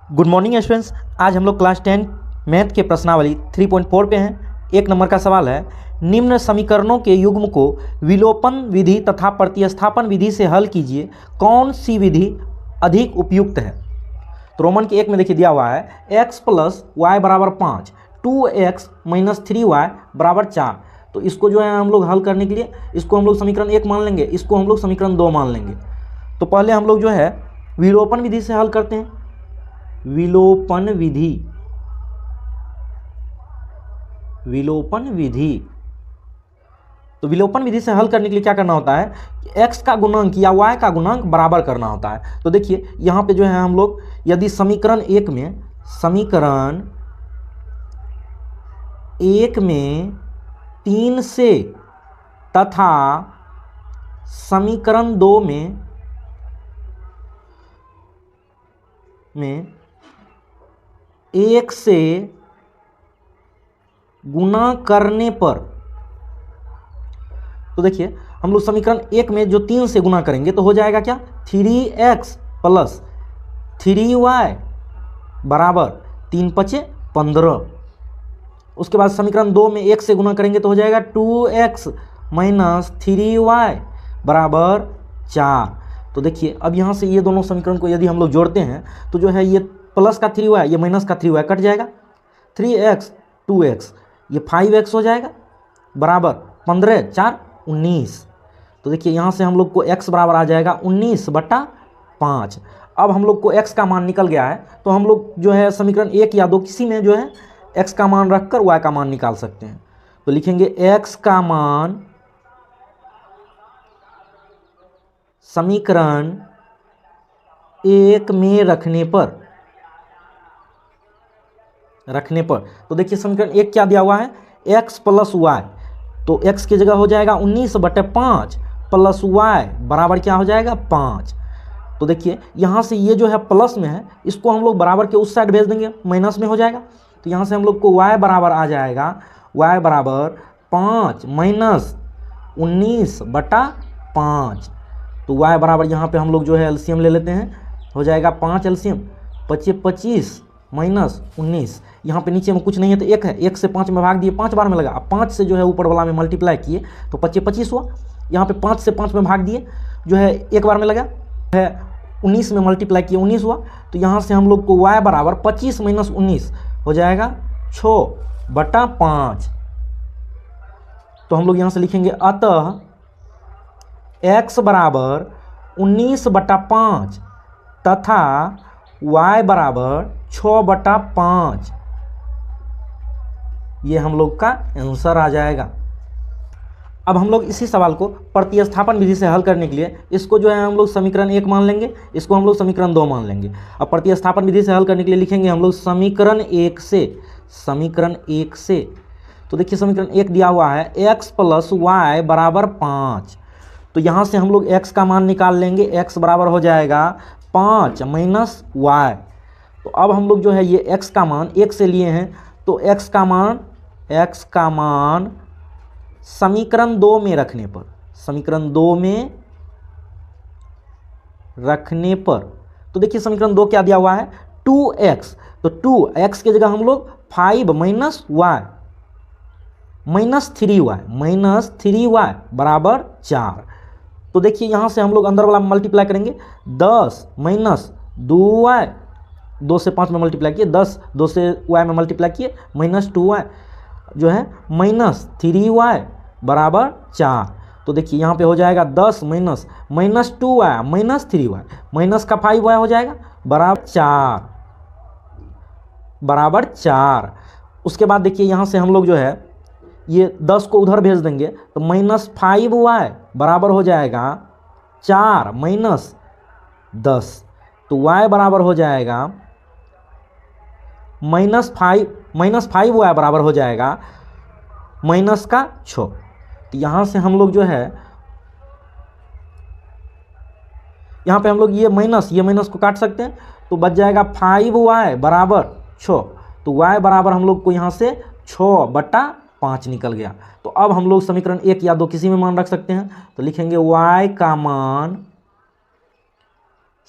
Good morning students. आज हम लोग क्लास 10 मैथ के प्रश्नावली 3.4 पे हैं। एक नंबर का सवाल है, निम्न समीकरणों के युग्म को विलोपन विधि तथा प्रतिस्थापन विधि से हल कीजिए, कौन सी विधि अधिक उपयुक्त है। तो रोमन के 1 में देखिए दिया हुआ है x प्लस वाई बराबर 5, 2x माइनस 3y बराबर 4। तो इसको जो है हम लोग हल करने के लिए इसको हम लोग समीकरण 1 मान लेंगे, इसको हम लोग समीकरण 2 मान लेंगे। तो पहले हम लोग जो है विलोपन विधि से हल करते हैं। विलोपन विधि, विलोपन विधि। तो विलोपन विधि से हल करने के लिए क्या करना होता है, x का गुणांक या y का गुणांक बराबर करना होता है। तो देखिए यहाँ पे जो है हम लोग यदि समीकरण 1 में 3 से तथा समीकरण 2 में 1 से गुना करने पर, तो देखिए हम लोग समीकरण 1 में जो 3 से गुना करेंगे तो हो जाएगा क्या, 3x प्लस 3y बराबर 3 पचे 15। उसके बाद समीकरण 2 में 1 से गुना करेंगे तो हो जाएगा 2x माइनस 3y बराबर 4। तो देखिए अब यहाँ से ये दोनों समीकरण को यदि हम लोग जोड़ते हैं तो जो है ये प्लस का 3y ये माइनस का 3y कट जाएगा, 3x 2x ये 5x हो जाएगा बराबर 15 4 19। तो देखिए यहाँ से हम लोग को x बराबर आ जाएगा 19/5। अब हम लोग को x का मान निकल गया है तो हम लोग जो है समीकरण 1 या 2 किसी में जो है x का मान रखकर y का मान निकाल सकते हैं। तो लिखेंगे x का मान समीकरण 1 में रखने पर तो देखिए समीकरण 1 क्या दिया हुआ है, x प्लस y। तो x की जगह हो जाएगा 19/5 प्लस y बराबर क्या हो जाएगा 5। तो देखिए यहाँ से ये जो है प्लस में है इसको हम लोग बराबर के उस साइड भेज देंगे, माइनस में हो जाएगा। तो यहाँ से हम लोग को y बराबर आ जाएगा, y बराबर 5 माइनस 19/5। तो y बराबर यहाँ पे हम लोग जो है एलसीएम ले लेते हैं, हो जाएगा 5 एलसीएम 25 माइनस 19। यहाँ पे नीचे में कुछ नहीं है तो 1 है, 1 से 5 में भाग दिए 5 बार में लगा। अब 5 से जो है ऊपर वाला में मल्टीप्लाई किए तो 25 हुआ। यहाँ पे 5 से 5 में भाग दिए जो है 1 बार में लगा है, 19 में मल्टीप्लाई किए 19 हुआ। तो यहाँ से हम लोग को y बराबर 25 माइनस 19 हो जाएगा 6/5। तो हम लोग यहाँ से लिखेंगे अतः x बराबर 19/5 तथा y बराबर 6/5। ये हम लोग का आंसर आ जाएगा। अब हम लोग इसी सवाल को प्रतिस्थापन विधि से हल करने के लिए इसको जो है हम लोग समीकरण 1 मान लेंगे, इसको हम लोग समीकरण 2 मान लेंगे। अब प्रतिस्थापन विधि से हल करने के लिए लिखेंगे हम लोग समीकरण 1 से। तो देखिए समीकरण 1 दिया हुआ है x प्लस वाई बराबर 5। तो यहाँ से हम लोग x का मान निकाल लेंगे, x बराबर हो जाएगा 5 माइनस y। तो अब हम लोग जो है ये x का मान 1 से लिए हैं तो x का मान समीकरण 2 में रखने पर, तो देखिए समीकरण 2 क्या दिया हुआ है 2x। तो 2x की जगह हम लोग 5 माइनस y माइनस 3y बराबर 4। तो देखिए यहाँ से हम लोग अंदर वाला मल्टीप्लाई करेंगे, 10 माइनस 2y 2 से 5 में मल्टीप्लाई किए, 10 2 से y में मल्टीप्लाई किए माइनस 2y जो है माइनस 3y बराबर 4। तो देखिए यहाँ पे हो जाएगा 10 minus 2y minus 3y minus का 5y हो जाएगा बराबर 4। उसके बाद देखिए यहाँ से हम लोग जो है ये 10 को उधर भेज देंगे तो माइनस 5y बराबर हो जाएगा 4 माइनस 10। तो y बराबर हो जाएगा माइनस 5y बराबर हो जाएगा माइनस का 6। तो यहाँ से हम लोग जो है यहाँ पे हम लोग ये माइनस को काट सकते हैं तो बच जाएगा 5y बराबर 6। तो y बराबर हम लोग को यहाँ से 6/5 निकल गया। तो अब हम लोग समीकरण 1 या 2 किसी में मान रख सकते हैं। तो लिखेंगे y का मान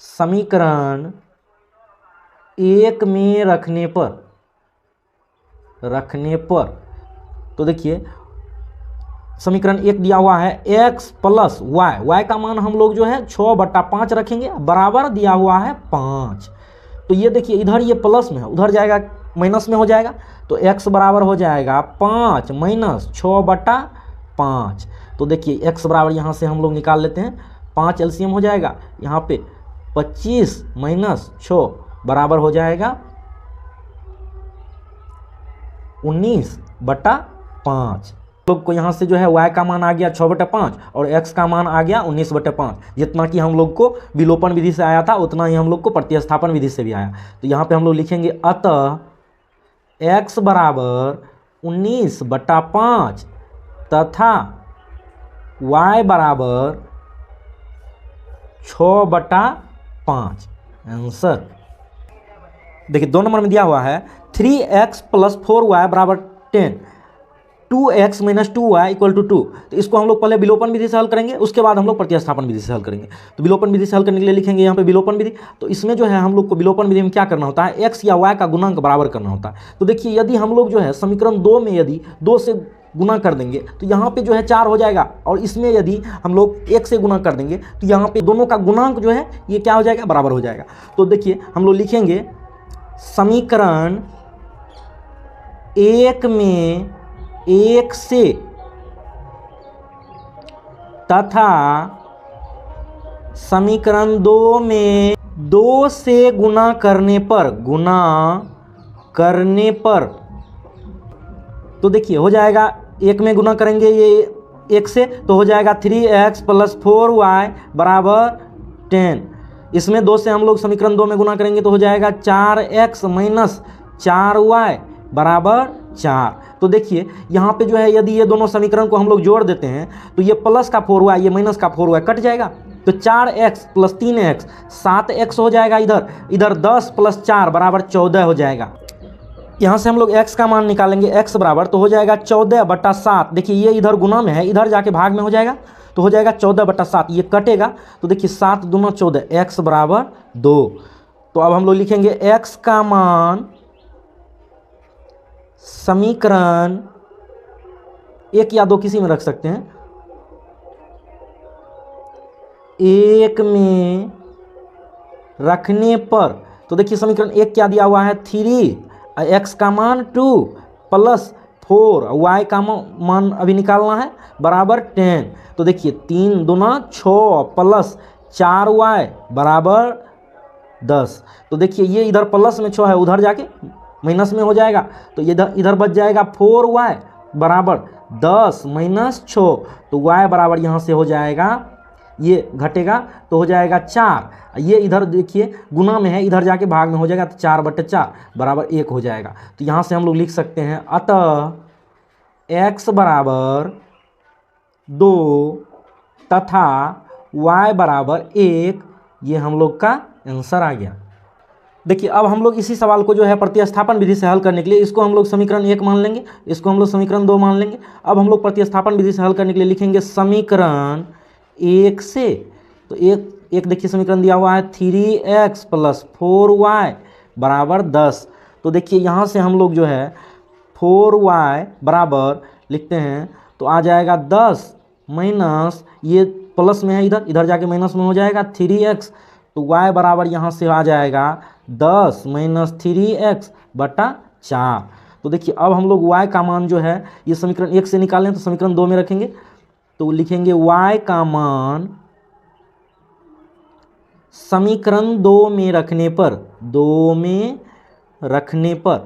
समीकरण 1 में रखने पर तो देखिए समीकरण 1 दिया हुआ है x प्लस y का मान हम लोग जो है 6/5 रखेंगे, बराबर दिया हुआ है 5। तो ये देखिए इधर ये प्लस में है, उधर जाएगा माइनस में हो जाएगा, तो x बराबर हो जाएगा 5 माइनस 6/5। तो देखिए x बराबर यहाँ से हम लोग निकाल लेते हैं, 5 एलसीएम हो जाएगा, यहाँ पे 25 माइनस 6 बराबर हो जाएगा 19/5। लोग को यहाँ से जो है y का मान आ गया 6/5 और x का मान आ गया 19/5। जितना कि हम लोग को विलोपन विधि से आया था उतना ही हम लोग को प्रतिस्थापन विधि से भी आया। तो यहाँ पे हम लोग लिखेंगे अतः x बराबर 19/5 तथा y बराबर 6/5। आंसर देखिए 2 नंबर में दिया हुआ है 3x प्लस 4y बराबर 10, 2x minus 2y equal to 2। तो इसको हम लोग पहले विलोपन विधि से हल करेंगे, उसके बाद हम लोग प्रतिस्थापन विधि से हल करेंगे। तो विलोपन विधि से हल करने के लिए लिखेंगे यहाँ पे विलोपन विधि। तो इसमें जो है हम लोग को विलोपन विधि में क्या करना होता है, x या y का गुणांक बराबर करना होता है। तो देखिए यदि हम लोग जो है समीकरण 2 में यदि 2 से गुना कर देंगे तो यहाँ पे जो है 4 हो जाएगा, और इसमें यदि हम लोग 1 से गुना कर देंगे तो यहाँ पे दोनों का गुणांक जो है ये क्या हो जाएगा, बराबर हो जाएगा। तो देखिए हम लोग लिखेंगे समीकरण 1 में 1 से तथा समीकरण 2 में 2 से गुना करने पर तो देखिए हो जाएगा 1 में गुना करेंगे ये 1 से तो हो जाएगा 3x प्लस 4y बराबर 10। इसमें 2 से हम लोग समीकरण 2 में गुना करेंगे तो हो जाएगा 4x माइनस 4y बराबर 4। तो देखिए यहाँ पे जो है यदि ये दोनों समीकरण को हम लोग जोड़ देते हैं तो ये प्लस का 4y ये माइनस का 4y कट जाएगा, तो 4x प्लस 3x 7x हो जाएगा। इधर 10 प्लस 4 बराबर 14 हो जाएगा। यहाँ से हम लोग x का मान निकालेंगे, x बराबर तो हो जाएगा 14/7। देखिए ये इधर गुना में है, इधर जाके भाग में हो जाएगा तो हो जाएगा 14/7, ये कटेगा तो देखिए 7 दूना 14, x बराबर 2। तो अब हम लोग लिखेंगे x का मान समीकरण 1 या 2 किसी में रख सकते हैं, 1 में रखने पर तो देखिए समीकरण 1 क्या दिया हुआ है 3, x का मान 2 प्लस 4, y का मान अभी निकालना है बराबर 10। तो देखिए 3 दूना 6 प्लस 4y बराबर 10। तो देखिए ये इधर प्लस में 6 है, उधर जाके माइनस में हो जाएगा तो इधर बच जाएगा 4y बराबर 10 माइनस 6। तो y बराबर यहाँ से हो जाएगा, ये घटेगा तो हो जाएगा 4। ये इधर देखिए गुना में है, इधर जाके भाग में हो जाएगा तो 4/4 बराबर 1 हो जाएगा। तो यहाँ से हम लोग लिख सकते हैं अतः x बराबर 2 तथा y बराबर 1। ये हम लोग का आंसर आ गया। देखिए अब हम लोग इसी सवाल को जो है प्रतिस्थापन विधि से हल करने के लिए इसको हम लोग समीकरण 1 मान लेंगे, इसको हम लोग समीकरण 2 मान लेंगे। अब हम लोग प्रतिस्थापन विधि से हल करने के लिए लिखेंगे समीकरण 1 से, तो एक देखिए समीकरण दिया हुआ है 3x प्लस 4y बराबर 10। तो देखिए यहाँ से हम लोग जो है 4y बराबर लिखते हैं तो आ जाएगा 10 माइनस ये प्लस में है, इधर जाके माइनस में हो जाएगा 3x। तो y बराबर यहाँ से आ जाएगा 10 माइनस 3x/4। तो देखिए अब हम लोग y का मान जो है ये समीकरण 1 से निकालें तो समीकरण 2 में रखेंगे तो लिखेंगे y का मान समीकरण 2 में रखने पर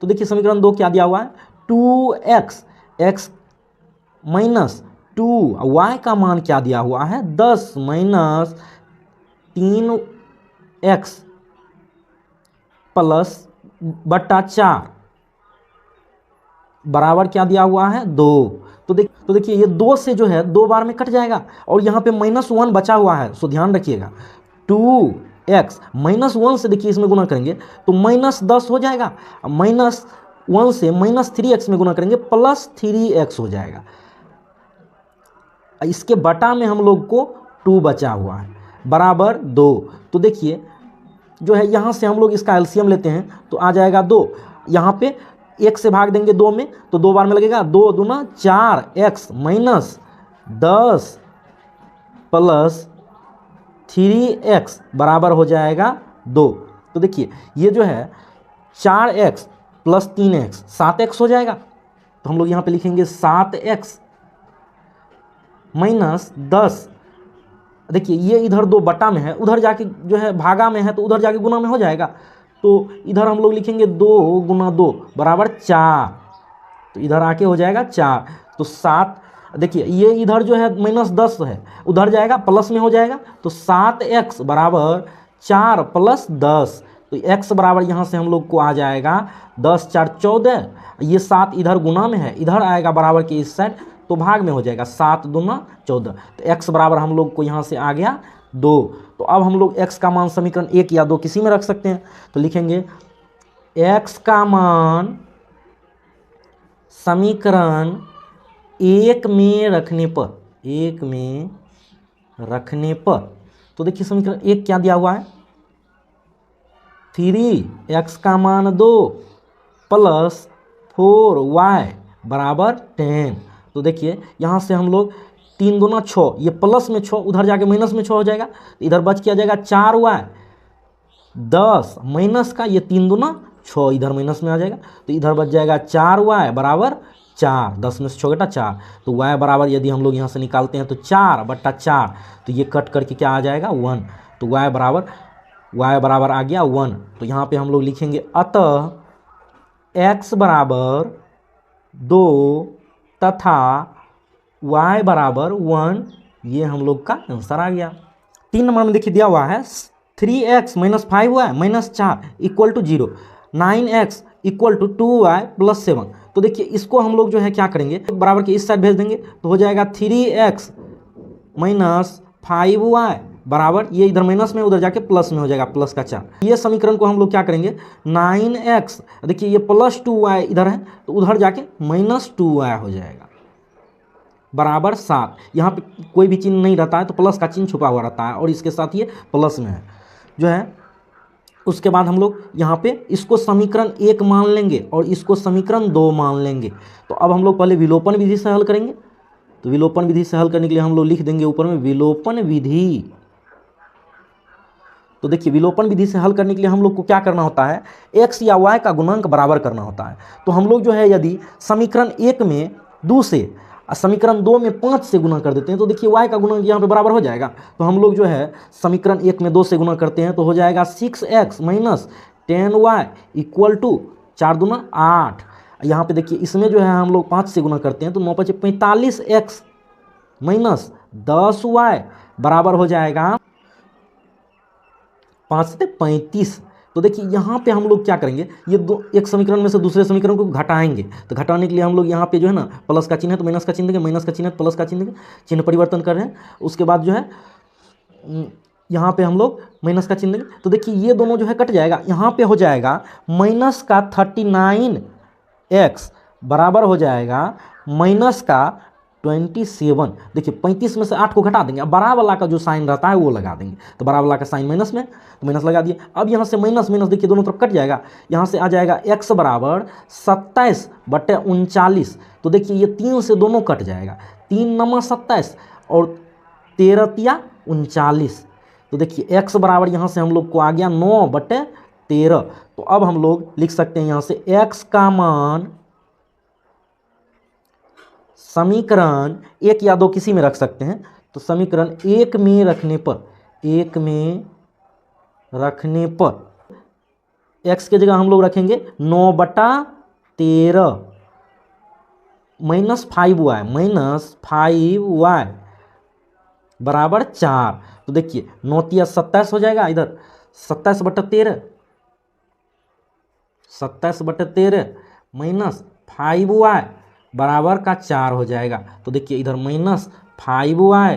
तो देखिए समीकरण 2 क्या दिया हुआ है 2x x माइनस 2, y का मान क्या दिया हुआ है 10 माइनस 3x प्लस बट्टा 4 बराबर क्या दिया हुआ है 2। तो देखिए ये 2 से जो है 2 बार में कट जाएगा और यहाँ पे -1 बचा हुआ है, सो ध्यान रखिएगा 2x -1 से देखिए इसमें गुना करेंगे तो -10 हो जाएगा, -1 से -3x में गुना करेंगे +3x हो जाएगा। इसके बटा में हम लोग को 2 बचा हुआ है बराबर 2। तो देखिए जो है यहाँ से हम लोग इसका एलसीएम लेते हैं तो आ जाएगा 2। यहाँ पे 1 से भाग देंगे 2 में तो 2 बार में लगेगा, 2 दूना 4 x माइनस 10 प्लस 3x बराबर हो जाएगा 2। तो देखिए ये जो है 4x प्लस 3x 7x हो जाएगा। तो हम लोग यहाँ पे लिखेंगे 7x माइनस 10। देखिए ये इधर 2 बटा में है, उधर जाके जो है भागा में है तो उधर जाके गुना में हो जाएगा। तो इधर हम लोग लिखेंगे 2 गुना 2 बराबर 4। तो इधर आके हो जाएगा 4। तो 7, देखिए ये इधर जो है माइनस 10 है, उधर जाएगा प्लस में हो जाएगा। तो 7x बराबर 4 प्लस 10। तो x बराबर यहाँ से हम लोग को आ जाएगा 10 4 14। ये 7 इधर गुना में है, इधर आएगा बराबर के इस साइड तो भाग में हो जाएगा, 7 दूना 14। तो x बराबर हम लोग को यहाँ से आ गया 2। तो अब हम लोग x का मान समीकरण 1 या 2 किसी में रख सकते हैं। तो लिखेंगे x का मान समीकरण 1 में रखने पर, 1 में रखने पर, तो देखिए समीकरण 1 क्या दिया हुआ है, 3x का मान 2 प्लस 4y बराबर 10। तो देखिए यहाँ से हम लोग 3 दूना 6, ये प्लस में 6 उधर जाके माइनस में 6 हो जाएगा। तो इधर बच किया जाएगा 4y 10 माइनस का ये 3 दूना 6 इधर माइनस में आ जाएगा। तो इधर बच जाएगा 4y बराबर 4, 10 में से 6 घटा 4। तो y बराबर यदि हम लोग यहाँ से निकालते हैं तो 4 बटा 4, तो ये कट करके क्या आ जाएगा 1। तो y बराबर आ गया 1। तो यहाँ पे हम लोग लिखेंगे अतः x बराबर 2 तथा y बराबर 1। ये हम लोग का आंसर आ गया। 3 नंबर में देखिए दिया हुआ है 3x minus 5y minus 4 equal to 0, 9x equal to 2y plus 7। तो देखिए इसको हम लोग जो है क्या करेंगे, बराबर के इस साइड भेज देंगे तो हो जाएगा 3x माइनस 5y बराबर, ये इधर माइनस में उधर जाके प्लस में हो जाएगा, प्लस का 4। ये समीकरण को हम लोग क्या करेंगे 9x, देखिए ये प्लस 2y इधर है तो उधर जाके माइनस 2y हो जाएगा बराबर 7। यहाँ पे कोई भी चिन्ह नहीं रहता है तो प्लस का चिन्ह छुपा हुआ रहता है और इसके साथ ये प्लस में है जो है। उसके बाद हम लोग यहाँ पे इसको समीकरण 1 मान लेंगे और इसको समीकरण 2 मान लेंगे। तो अब हम लोग पहले विलोपन विधि से हल करेंगे। तो विलोपन विधि से हल करने के लिए हम लोग लिख देंगे ऊपर में विलोपन विधि। तो देखिए विलोपन विधि से हल करने के लिए हम लोग को क्या करना होता है, x या y का गुणांक बराबर करना होता है। तो हम लोग जो है यदि समीकरण 1 में 2 से समीकरण 2 में 5 से गुना कर देते हैं तो देखिए y का गुणांक यहाँ पे बराबर हो जाएगा। तो हम लोग जो है समीकरण 1 में 2 से गुना करते हैं तो हो जाएगा 6x minus 10y equal to 4 दूना 8। यहाँ पे देखिए इसमें जो है हम लोग 5 से गुना करते हैं तो 9 5 45x माइनस 10y बराबर हो जाएगा 5 से 35। तो देखिए यहाँ पे हम लोग क्या करेंगे, ये एक समीकरण में से दूसरे समीकरण को घटाएंगे। तो घटाने के लिए हम लोग यहाँ पे जो है ना प्लस का चिन्ह है तो माइनस का चिन्ह देंगे, माइनस का चिन्ह है प्लस का चिन्ह देंगे, चिन्ह परिवर्तन कर रहे हैं। उसके बाद जो है यहाँ पे हम लोग माइनस का चिन्ह देंगे तो देखिए ये दोनों जो है कट जाएगा। यहाँ पे हो जाएगा माइनस का 39x बराबर हो जाएगा माइनस का 27। देखिए 35 में से 8 को घटा देंगे, अब बड़ा वाला का जो साइन रहता है वो लगा देंगे। तो बड़ा वाला का साइन माइनस में तो माइनस लगा दिए। अब यहाँ से माइनस माइनस देखिए दोनों तरफ कट जाएगा। यहाँ से आ जाएगा x बराबर 27/39। तो देखिए ये 3 से दोनों कट जाएगा, 3 9 27 और 13 तिया 39। तो देखिए x बराबर यहाँ से हम लोग को आ गया 9/13। तो अब हम लोग लिख सकते हैं यहाँ से x का मान समीकरण 1 या 2 किसी में रख सकते हैं। तो समीकरण 1 में रखने पर, 1 में रखने पर x के जगह हम लोग रखेंगे 9/13 माइनस 5y बराबर 4। तो देखिए 9 तिया 27 हो जाएगा, इधर 27/13 माइनस 5y बराबर का 4 हो जाएगा। तो देखिए इधर माइनस 5y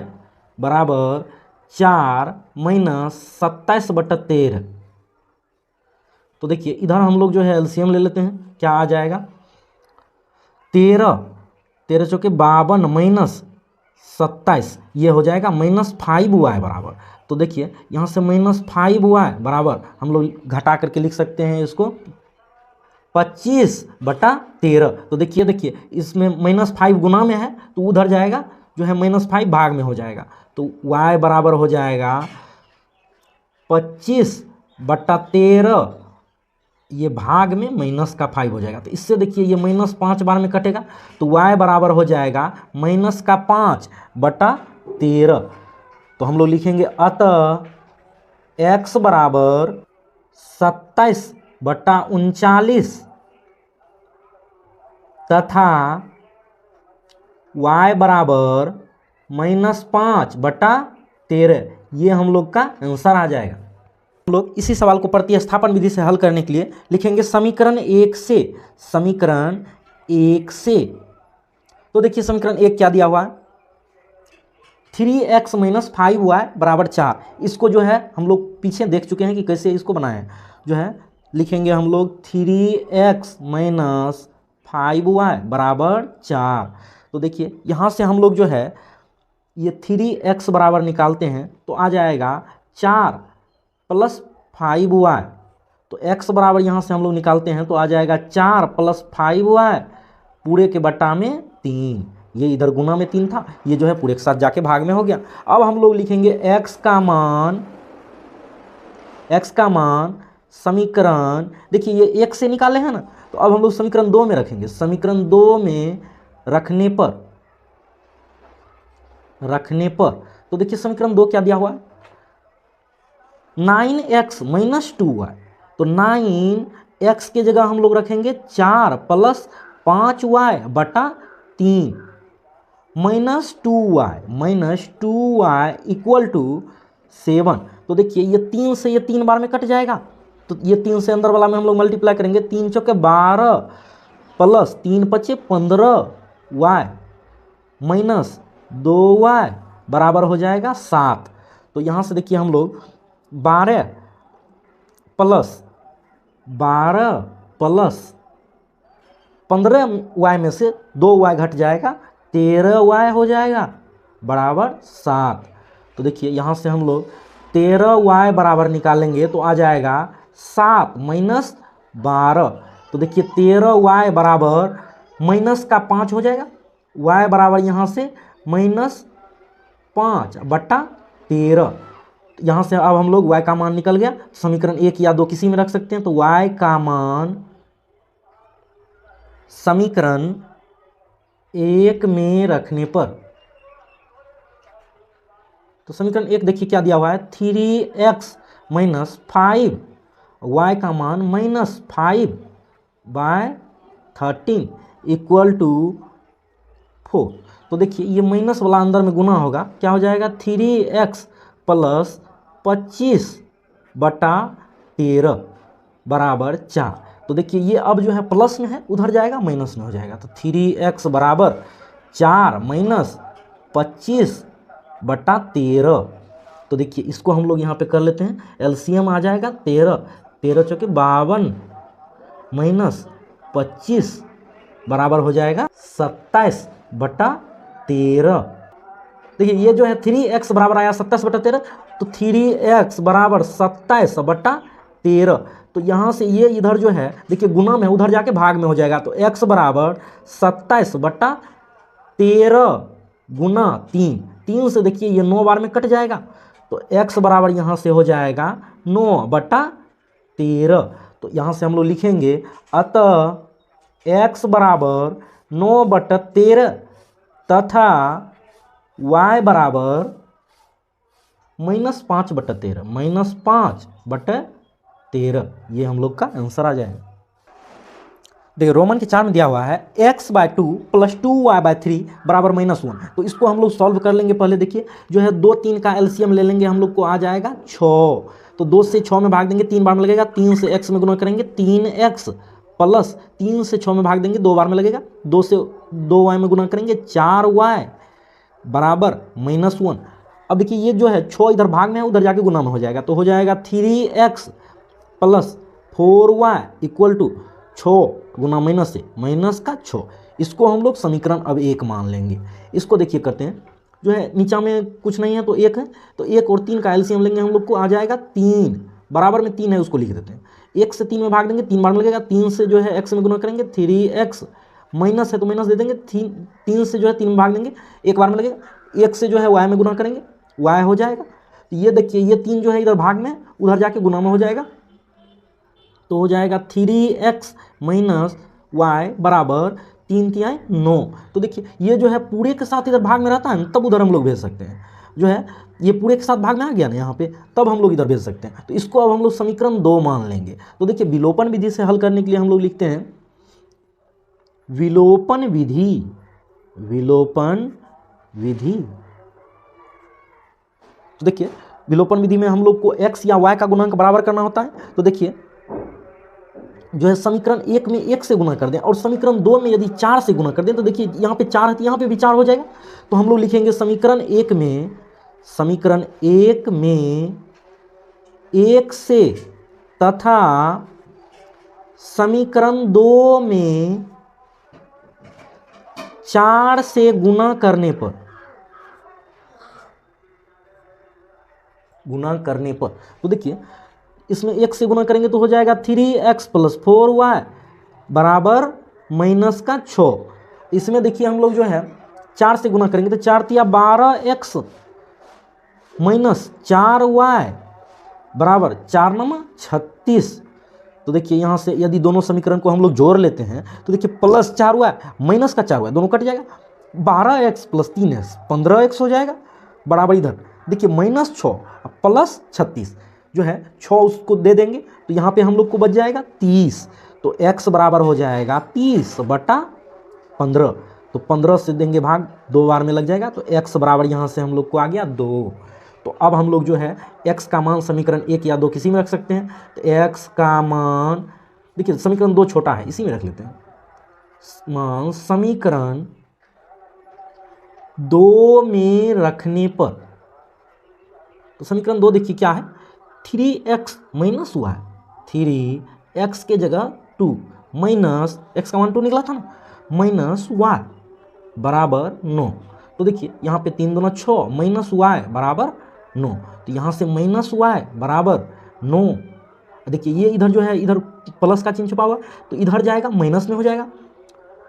बराबर 4 माइनस 27/13। तो देखिए इधर हम लोग जो है एलसीएम ले लेते हैं, क्या आ जाएगा 13 चौके 52 माइनस 27, ये हो जाएगा -5y बराबर। तो देखिए यहाँ से -5y बराबर हम लोग घटा करके लिख सकते हैं इसको 25/13। तो देखिए इसमें -5 गुना में है तो उधर जाएगा जो है -5 भाग में हो जाएगा, तो y बराबर हो जाएगा 25/13, ये भाग में -5 हो जाएगा। तो इससे देखिए ये -5 बार में कटेगा तो y बराबर हो जाएगा -5/13। तो हम लोग लिखेंगे अतः x बराबर 27/39 तथा y बराबर -5/13, ये हम लोग का आंसर आ जाएगा। हम लोग इसी सवाल को प्रतिस्थापन विधि से हल करने के लिए लिखेंगे समीकरण 1 से। तो देखिए समीकरण 1 क्या दिया हुआ है, 3x - 5y बराबर 4। इसको जो है हम लोग पीछे देख चुके हैं कि कैसे इसको बनाए हैं। जो है लिखेंगे हम लोग 3x - 5y बराबर 4। तो देखिए यहाँ से हम लोग जो है ये 3x बराबर निकालते हैं तो आ जाएगा 4 + 5y। तो x बराबर यहाँ से हम लोग निकालते हैं तो आ जाएगा 4 + 5y पूरे के बट्टा में 3। ये इधर गुना में 3 था, ये जो है पूरे के साथ जाके भाग में हो गया। अब हम लोग लिखेंगे x का मान समीकरण, देखिए ये 1 से निकाले हैं ना, तो अब हम लोग समीकरण 2 में रखेंगे। समीकरण 2 में रखने पर तो देखिए समीकरण 2 क्या दिया हुआ है, 9x - 2y। तो 9x के जगह हम लोग रखेंगे 4 + 5y/3 -2y = 7। तो देखिए ये 3 से ये 3 बार में कट जाएगा, तो ये 3 से अंदर वाला में हम लोग मल्टीप्लाई करेंगे, 3 × 12 + 3 × 5 = 15y -2y बराबर हो जाएगा 7। तो यहाँ से देखिए हम लोग 12 + 15y में से 2y घट जाएगा, 13y हो जाएगा बराबर 7। तो देखिए यहाँ से हम लोग 13y बराबर निकालेंगे तो आ जाएगा 7 - 12। तो देखिए 13y बराबर -5 हो जाएगा, y बराबर यहाँ से -5/13। यहाँ से अब हम लोग y का मान निकल गया, समीकरण 1 या 2 किसी में रख सकते हैं। तो y का मान समीकरण 1 में रखने पर, तो समीकरण 1 देखिए क्या दिया हुआ है, 3x - 5, y का मान -5/13 = 4। तो देखिए ये माइनस वाला अंदर में गुना होगा, क्या हो जाएगा 3x + 25/13 बराबर 4। तो देखिए ये अब जो है प्लस में है, उधर जाएगा माइनस में हो जाएगा। तो 3x बराबर 4 - 25/13। तो देखिए इसको हम लोग यहाँ पे कर लेते हैं, एलसीएम आ जाएगा 13 13 × 52 -25 बराबर हो जाएगा 27/13। देखिए ये जो है 3x बराबर आया 27/13, तो 3x बराबर 27/13। तो यहाँ से ये इधर जो है देखिए गुना में उधर जाके भाग में हो जाएगा, तो x बराबर 27/13 गुना 3 से देखिए ये 9 बार में कट जाएगा, तो x बराबर यहाँ से हो जाएगा 9/13। तो यहाँ से हम लोग लिखेंगे अतः x बराबर 9/13 तथा y बराबर -5/13 -5/13, ये हम लोग का आंसर आ जाएगा। देखिए रोमन के 4 में दिया हुआ है x/2 + 2y/3 बराबर -1। तो इसको हम लोग सॉल्व कर लेंगे। पहले देखिए जो है 2 3 का एलसीएम ले लेंगे, हम लोग को आ जाएगा 6। तो 2 से 6 में भाग देंगे 3 बार में लगेगा, 3 से x में गुना करेंगे 3x प्लस 3 से 6 में भाग देंगे 2 बार में लगेगा, 2 से 2y में गुना करेंगे 4y बराबर -1। अब देखिए ये जो है 6 इधर भाग में है, उधर जाके गुना में हो जाएगा, तो हो जाएगा 3x + 4y = 6 गुना माइनस से माइनस का 6। इसको हम लोग समीकरण अब 1 मान लेंगे। इसको देखिए करते हैं, जो है नीचा में कुछ नहीं है तो एक है, तो 1 और 3 का एलसीएम लेंगे हम लोग को आ जाएगा 3, बराबर में 3 है उसको लिख देते हैं। 1 से 3 में भाग देंगे 3 बार में लगेगा, 3 से जो है x में गुना करेंगे 3x, माइनस है तो माइनस दे देंगे, 3 से जो है 3 में भाग देंगे 1 बार में लगेगा, 1 से जो है y में गुना करेंगे y हो जाएगा। तो ये देखिए ये 3 जो है इधर भाग में उधर जाके गुना में हो जाएगा, तो हो जाएगा 3x माइनस वाई बराबर 3 तिहाई 9। तो देखिए ये जो है पूरे के साथ इधर भाग में रहता है तब उधर हम लोग भेज सकते हैं, जो है ये पूरे के साथ भाग में आ गया ना यहाँ पे, तब हम लोग इधर भेज सकते हैं। तो इसको अब हम लोग समीकरण 2 मान लेंगे। तो देखिए विलोपन विधि से हल करने के लिए हम लोग लिखते हैं विलोपन विधि, विलोपन विधि। तो देखिए विलोपन विधि में हम लोग को x या y का गुणांक बराबर करना होता है। तो देखिए जो है समीकरण 1 में 1 से गुना कर दें और समीकरण 2 में यदि 4 से गुना कर दें, तो देखिए यहाँ पे 4 है तो यहाँ पे भी 4 हो जाएगा। तो हम लोग लिखेंगे समीकरण 1 में 1 से तथा समीकरण 2 में 4 से गुना करने पर, तो देखिए इसमें 1 से गुना करेंगे तो हो जाएगा 3x प्लस 4y बराबर माइनस का 6। इसमें देखिए हम लोग जो है 4 से गुना करेंगे तो 4 तिया 12x माइनस 4y बराबर 4 नमा 36। तो देखिए यहाँ से यदि दोनों समीकरण को हम लोग जोड़ लेते हैं तो देखिए प्लस 4y माइनस का 4y दोनों कट जाएगा, 12x प्लस 3x 15x हो जाएगा, बराबर इधर देखिए माइनस 6 प्लस 36 जो है 6 उसको दे देंगे तो यहाँ पे हम लोग को बच जाएगा 30। तो x बराबर हो जाएगा 30/15। तो 15 से देंगे भाग 2 बार में लग जाएगा, तो x बराबर यहाँ से हम लोग को आ गया 2। तो अब हम लोग जो है x का मान समीकरण 1 या 2 किसी में रख सकते हैं। तो x का मान देखिए समीकरण 2 छोटा है इसी में रख लेते हैं, मान समीकरण 2 में रखने पर, तो समीकरण 2 देखिए क्या है 3x माइनस वाई, 3x के जगह 2 माइनस x का मान 2 निकला था ना, माइनस वाई बराबर 9। तो देखिए यहाँ पे 3 दूना 6 माइनस वाई बराबर 9, तो यहाँ से माइनस वाई बराबर 9। देखिए ये इधर जो है इधर प्लस का चिन्ह छुपा हुआ तो इधर जाएगा माइनस में हो जाएगा,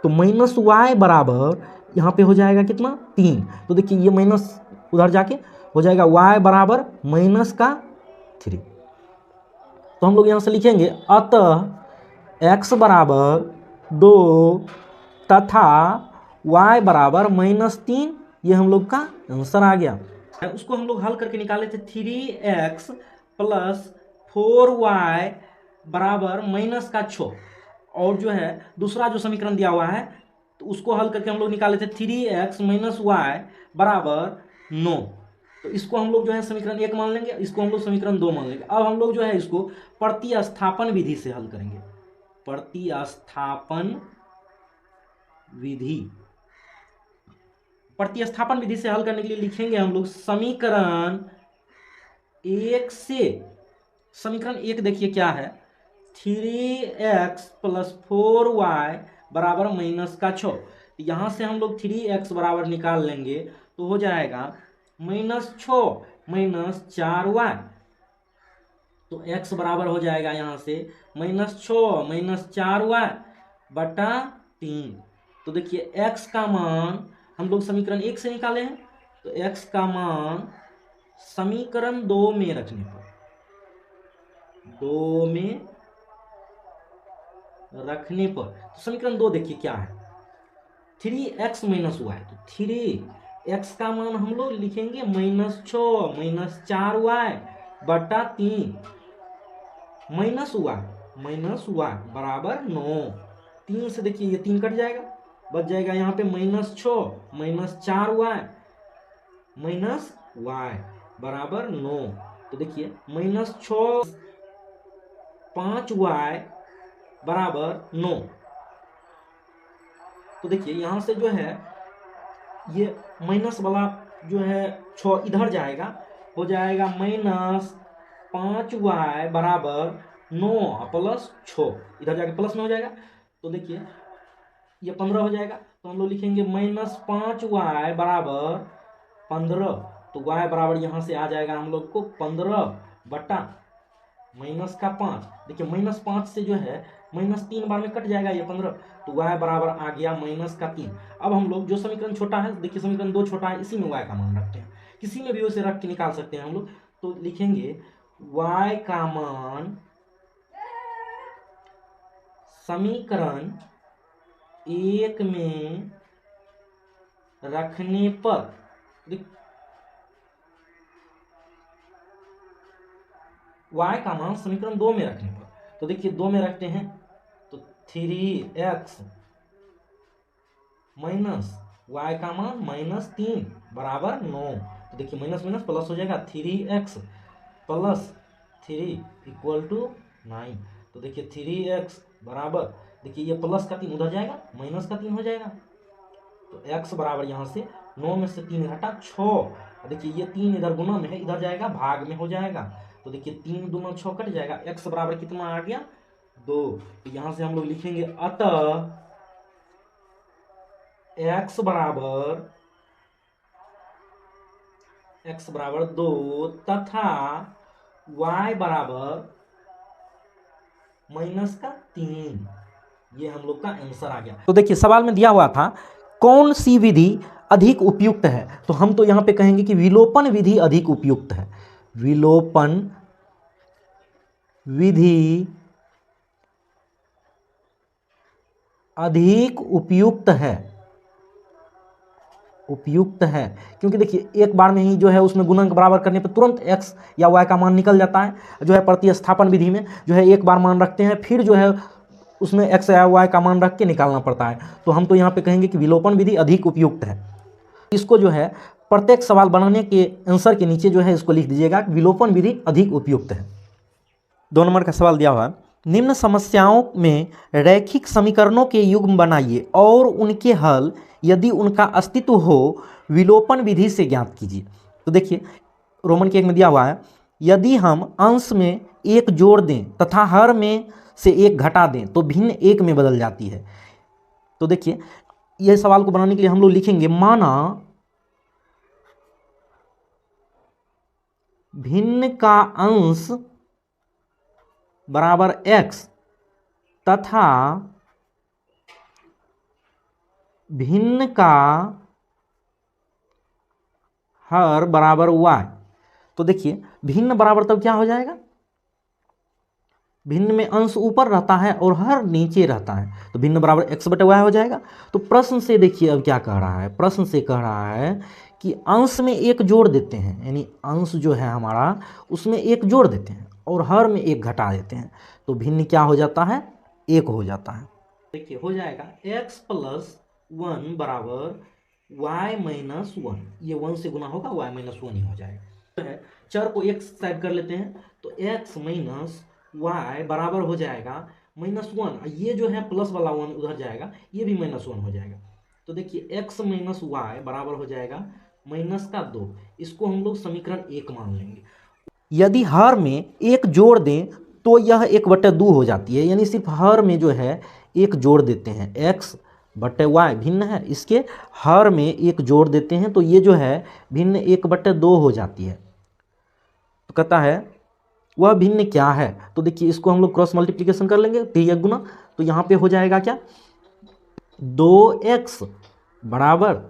तो माइनस वाई बराबर यहाँ पे हो जाएगा कितना 3। तो देखिए ये माइनस उधर जाके हो जाएगा y बराबर माइनस का 3। तो हम लोग यहाँ से लिखेंगे अतः x बराबर 2 तथा y बराबर -3, ये हम लोग का आंसर आ गया। उसको हम लोग हल करके निकाले थे 3x प्लस 4y बराबर माइनस का 6, और जो है दूसरा जो समीकरण दिया हुआ है तो उसको हल करके हम लोग निकाले थे 3x माइनस वाई बराबर 9। तो इसको हम लोग जो है समीकरण 1 मान लेंगे, इसको हम लोग समीकरण 2 मान लेंगे। अब हम लोग जो है इसको प्रतिस्थापन विधि से हल करेंगे, प्रतिस्थापन विधि से हल करने के लिए लिखेंगे हम लोग समीकरण 1 से, समीकरण 1 देखिए क्या है 3x प्लस 4y बराबर माइनस का 6। यहाँ से हम लोग 3x बराबर निकाल लेंगे तो हो जाएगा -6 माइनस 4y, तो x बराबर हो जाएगा यहाँ से -6 माइनस 4y बटा 3। तो देखिए x का मान हम लोग समीकरण 1 से निकाले हैं, तो x का मान समीकरण 2 में रखने पर, 2 में रखने पर तो समीकरण 2 देखिए क्या है 3x माइनस वाई, तो 3x का मान हम लोग लिखेंगे -6 माइनस 4y बटा 3 माइनस वाई बराबर 9। 3 से देखिए ये 3 कट जाएगा, बच जाएगा यहाँ पे -6 माइनस 4y माइनस y बराबर 9। तो देखिए -6 5y बराबर 9। तो देखिए यहाँ से जो है ये माइनस वाला जो है 6 इधर जाएगा, हो जाएगा -5y बराबर 9 प्लस 6, इधर जाके प्लस में हो जाएगा। तो देखिए ये 15 हो जाएगा, तो हम लोग लिखेंगे -5y बराबर 15, तो y बराबर यहाँ से आ जाएगा हम लोग को 15 बटा माइनस का 5। देखिए -5 से जो है -3 बार में कट जाएगा ये 15, तो y बराबर आ गया -3। अब हम लोग जो समीकरण छोटा है, देखिए समीकरण 2 छोटा है, इसी में y का मान रखते हैं, किसी में भी उसे रख के निकाल सकते हैं हम लोग। तो लिखेंगे y का मान समीकरण 1 में रखने पर, y का मान समीकरण 2 में रखने पर, तो देखिए 2 में रखते हैं तो 3x माइनस y का मान -3 बराबर 9। तो देखिए माइनस माइनस प्लस हो जाएगा, 3x प्लस 3 इक्वल टू 9। तो देखिए 3x बराबर, देखिए ये प्लस का 3 उधर जाएगा, माइनस का 3 हो जाएगा, तो x बराबर यहाँ से 9 में से 3 घटा 6। देखिए ये 3 इधर गुना में है, इधर जाएगा भाग में हो जाएगा, तो देखिए 3 दूना 6 कट जाएगा, x बराबर कितना आ गया 2। तो यहाँ से हम लोग लिखेंगे अतः x बराबर 2 तथा y बराबर -3। ये हम लोग का आंसर आ गया। तो देखिए सवाल में दिया हुआ था कौन सी विधि अधिक उपयुक्त है, तो हम तो यहाँ पे कहेंगे कि विलोपन विधि अधिक उपयुक्त है। विलोपन विधि अधिक उपयुक्त है, क्योंकि देखिए एक बार में ही जो है उसमें गुणांक बराबर करने पर तुरंत x या y का मान निकल जाता है। जो है प्रतिस्थापन विधि में जो है एक बार मान रखते हैं, फिर जो है उसमें x या y का मान रख के निकालना पड़ता है। तो हम तो यहाँ पे कहेंगे कि विलोपन विधि अधिक उपयुक्त है। इसको जो है प्रत्येक सवाल बनाने के आंसर के नीचे जो है इसको लिख दीजिएगा, विलोपन विधि अधिक उपयुक्त है। 2 नंबर का सवाल दिया हुआ है, निम्न समस्याओं में रैखिक समीकरणों के युग्म बनाइए और उनके हल यदि उनका अस्तित्व हो विलोपन विधि से ज्ञात कीजिए। तो देखिए रोमन के 1 में दिया हुआ है, यदि हम अंश में 1 जोड़ दें तथा हर में से 1 घटा दें तो भिन्न 1 में बदल जाती है। तो देखिए यह सवाल को बनाने के लिए हम लोग लिखेंगे, माना भिन्न का अंश बराबर x तथा भिन्न का हर बराबर y। तो देखिए भिन्न बराबर तब क्या हो जाएगा, भिन्न में अंश ऊपर रहता है और हर नीचे रहता है, तो भिन्न बराबर x बटे y हो जाएगा। तो प्रश्न से देखिए अब क्या कह रहा है, प्रश्न से कह रहा है कि अंश में 1 जोड़ देते हैं, यानी अंश जो है हमारा उसमें 1 जोड़ देते हैं और हर में 1 घटा देते हैं, तो भिन्न क्या हो जाता है 1 हो जाता है। देखिए हो जाएगा x + 1 बराबर y - 1, ये 1 से गुना होगा y - 1 ही हो जाएगा। तो है चर को एक साइड कर लेते हैं, तो x - y बराबर हो जाएगा -1, ये जो है प्लस वाला 1 उधर जाएगा, ये भी -1 हो जाएगा। तो देखिए x - y बराबर हो जाएगा -2, इसको हम लोग समीकरण 1 मान लेंगे। यदि हर में 1 जोड़ दें तो यह 1/2 हो जाती है, यानी सिर्फ हर में जो है 1 जोड़ देते हैं, x बटे y भिन्न है, इसके हर में 1 जोड़ देते हैं तो ये जो है भिन्न 1/2 हो जाती है। तो कहता है वह भिन्न क्या है, तो देखिए इसको हम लोग क्रॉस मल्टीप्लिकेशन कर लेंगे, 3 गुना, तो यहाँ पे हो जाएगा क्या 2x बराबर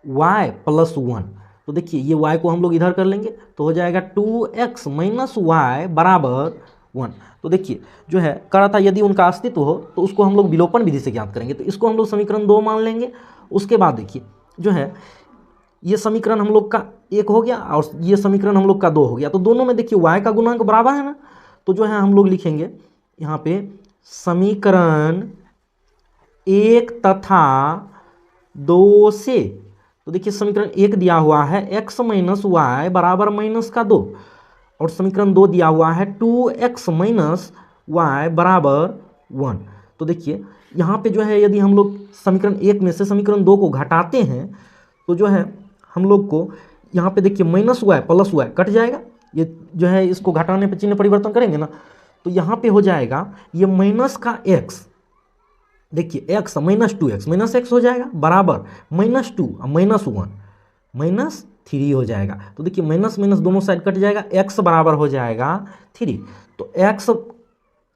y + 1। तो देखिए ये y को हम लोग इधर कर लेंगे तो हो जाएगा 2x - y बराबर 1। तो देखिए जो है कह रहा था यदि उनका अस्तित्व हो तो उसको हम लोग विलोपन विधि से ज्ञात करेंगे, तो इसको हम लोग समीकरण 2 मान लेंगे। उसके बाद देखिए जो है ये समीकरण हम लोग का 1 हो गया और ये समीकरण हम लोग का 2 हो गया, तो दोनों में देखिए y का गुणांक बराबर है ना, तो जो है हम लोग लिखेंगे यहाँ पे समीकरण 1 तथा 2 से, तो देखिए समीकरण 1 दिया हुआ है x - y बराबर -2 और समीकरण 2 दिया हुआ है 2x - y बराबर 1। तो देखिए यहाँ पे जो है यदि हम लोग समीकरण 1 में से समीकरण 2 को घटाते हैं तो जो है हम लोग को यहाँ पे देखिए -y + y कट जाएगा, ये जो है इसको घटाने पे चिन्ह परिवर्तन करेंगे ना, तो यहाँ पे हो जाएगा ये माइनस का x, देखिए x -2x -x हो जाएगा बराबर -2 और -1 3 हो जाएगा। तो देखिए माइनस माइनस दोनों साइड कट जाएगा, x बराबर हो जाएगा 3। तो x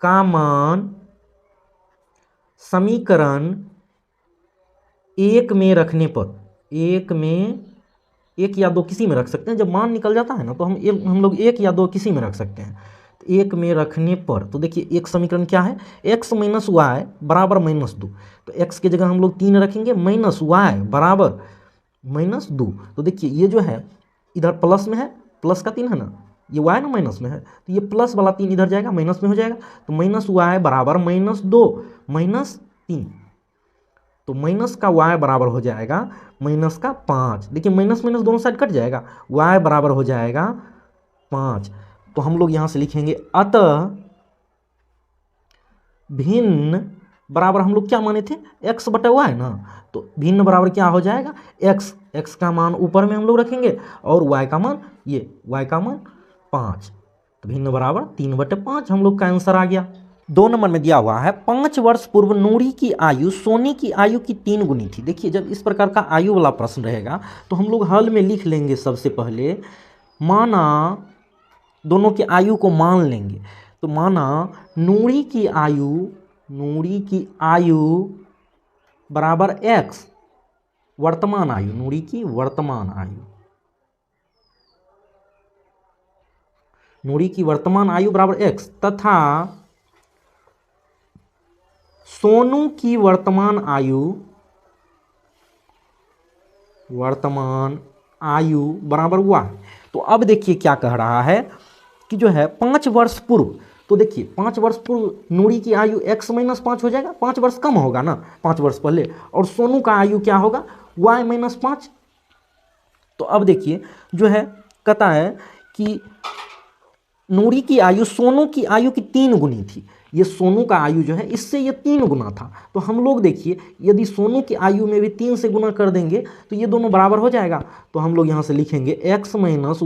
का मान समीकरण 1 में रखने पर, 1 में, 1 या 2 किसी में रख सकते हैं, जब मान निकल जाता है ना तो हम लोग 1 या 2 किसी में रख सकते हैं। तो 1 में रखने पर तो देखिए एक समीकरण क्या है, x माइनस वाई बराबर -2। तो x की जगह हम लोग 3 रखेंगे, माइनस वाई बराबर -2। तो देखिए ये जो है इधर प्लस में है, प्लस का 3 है ना, ये y ना माइनस में है, तो ये प्लस वाला 3 इधर जाएगा, माइनस में हो जाएगा। तो माइनस वाई बराबर -2 -3। तो माइनस का y बराबर हो जाएगा माइनस का 5। देखिए माइनस माइनस दोनों साइड कट जाएगा, y बराबर हो जाएगा 5। तो हम लोग यहां से लिखेंगे अतः भिन्न बराबर, हम लोग क्या माने थे, x बटा y ना, तो भिन्न बराबर क्या हो जाएगा, x का मान ऊपर में हम लोग रखेंगे और y का मान, ये y का मान 5। तो भिन्न बराबर 3/5 हम लोग का आंसर आ गया। 2 नंबर में दिया हुआ है 5 वर्ष पूर्व नूरी की आयु सोनी की आयु की 3 गुनी थी। देखिए जब इस प्रकार का आयु वाला प्रश्न रहेगा तो हम लोग हल में लिख लेंगे, सबसे पहले माना, दोनों की आयु को मान लेंगे। तो माना नूरी की आयु बराबर x, वर्तमान आयु, नूरी की वर्तमान आयु, नूरी की वर्तमान आयु बराबर x, तथा सोनू की वर्तमान आयु बराबर y। तो अब देखिए क्या कह रहा है कि जो है 5 वर्ष पूर्व, तो देखिए 5 वर्ष पूर्व नूरी की आयु x माइनस 5 हो जाएगा, 5 वर्ष कम होगा ना 5 वर्ष पहले, और सोनू का आयु क्या होगा, y माइनस 5। तो अब देखिए जो है कहता है कि नूरी की आयु सोनू की आयु की 3 गुनी थी। ये सोनू का आयु जो है इससे ये 3 गुना था। तो हम लोग देखिए यदि सोनू की आयु में भी 3 से गुना कर देंगे तो ये दोनों बराबर हो जाएगा। तो हम लोग यहाँ से लिखेंगे x माइनस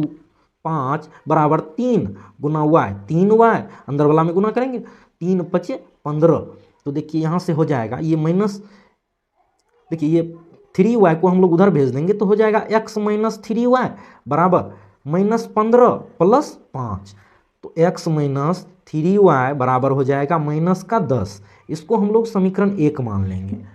5 बराबर 3 गुना y, 3y अंदर वाला में गुना करेंगे, 3 × 5 = 15। तो देखिए यहाँ से हो जाएगा ये माइनस, देखिए ये 3y को हम लोग उधर भेज देंगे तो हो जाएगा x माइनस 3y बराबर -15 + 5। तो x माइनस 3y बराबर हो जाएगा माइनस का 10। इसको हम लोग समीकरण 1 मान लेंगे।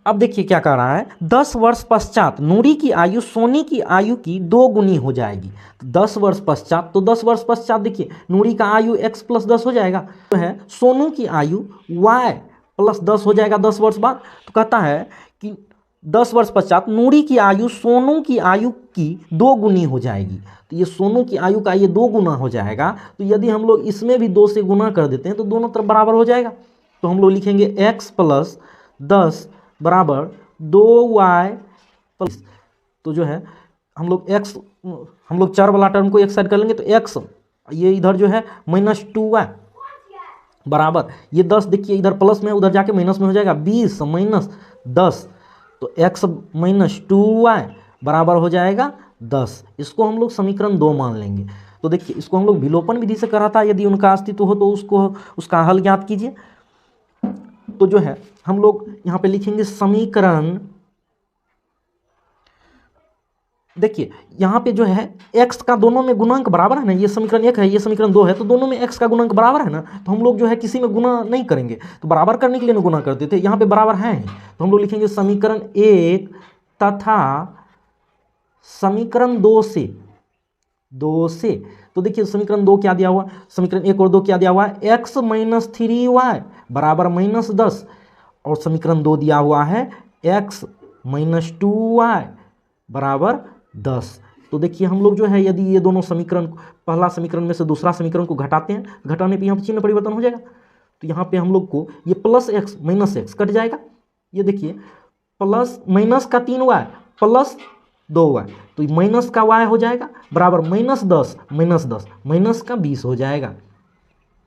अब देखिए क्या कह रहा है, 10 वर्ष पश्चात नूरी की आयु सोनी की आयु की 2 गुनी हो जाएगी। तो 10 वर्ष पश्चात, तो 10 वर्ष पश्चात देखिए नूरी का आयु x + 10 हो जाएगा, तो है सोनू की आयु y + 10 हो जाएगा 10 वर्ष बाद। तो कहता है कि 10 वर्ष पश्चात नूरी की आयु सोनू की आयु की 2 गुनी हो जाएगी। तो ये सोनू की आयु का ये 2 गुना हो जाएगा। तो यदि हम लोग इसमें भी 2 से गुना कर देते हैं तो दोनों तरफ बराबर हो जाएगा। तो हम लोग लिखेंगे x + 10 बराबर 2y +, तो जो है हम लोग 4 वाला टर्म को एक साइड कर लेंगे तो x, ये इधर जो है -2y बराबर ये 10, देखिए इधर प्लस में उधर जाके माइनस में हो जाएगा 20 - 10। तो x - 2y बराबर हो जाएगा 10। इसको हम लोग समीकरण 2 मान लेंगे। तो देखिए इसको हम लोग विलोपन विधि से करा था, यदि उनका अस्तित्व हो तो उसका हल ज्ञात कीजिए। तो जो है हम लोग यहाँ पे लिखेंगे समीकरण, देखिए यहाँ पे जो है x का दोनों में गुणांक बराबर है ना, ये समीकरण 1 है, ये समीकरण 2 है, तो दोनों में x का गुणांक बराबर है ना, तो हम लोग जो है किसी में गुना नहीं करेंगे, तो बराबर करने के लिए ना गुना करते थे, यहाँ पे बराबर है ही। तो हम लोग लिखेंगे समीकरण 1 तथा समीकरण 2 से। तो देखिए समीकरण 2 क्या दिया हुआ, समीकरण 1 और 2 क्या दिया हुआ है, x - 3y बराबर -10, और समीकरण 2 दिया हुआ है x - 2y बराबर 10। तो देखिए हम लोग जो है यदि ये दोनों समीकरण, पहला समीकरण में से दूसरा समीकरण को घटाते हैं, घटाने पे यहाँ पे चिन्ह परिवर्तन हो जाएगा। तो यहाँ पे हम लोग को ये +x -x कट जाएगा, ये देखिए प्लस माइनस का 3y + 2y, तो माइनस का y हो जाएगा बराबर -10 माइनस का 20 हो जाएगा,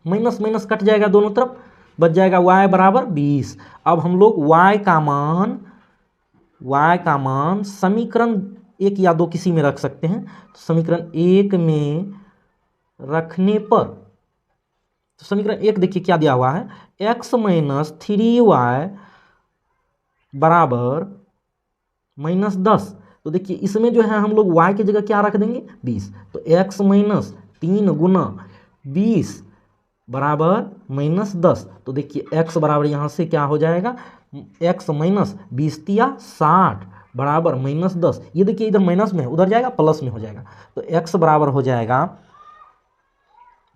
माइनस माइनस कट जाएगा दोनों तरफ, बच जाएगा y बराबर 20। अब हम लोग y y का मान समीकरण 1 या 2 किसी में रख सकते हैं। तो समीकरण 1 में रखने पर, तो समीकरण 1 देखिए क्या दिया हुआ है, x माइनस 3y बराबर -10। तो देखिए इसमें जो है हम लोग y की जगह क्या रख देंगे, 20। तो x माइनस 3 गुना 20 बराबर -10। तो देखिए x बराबर यहाँ से क्या हो जाएगा, x माइनस 20 तिया 60 बराबर -10। ये देखिए इधर माइनस में है, उधर जाएगा प्लस में हो जाएगा। तो x बराबर हो जाएगा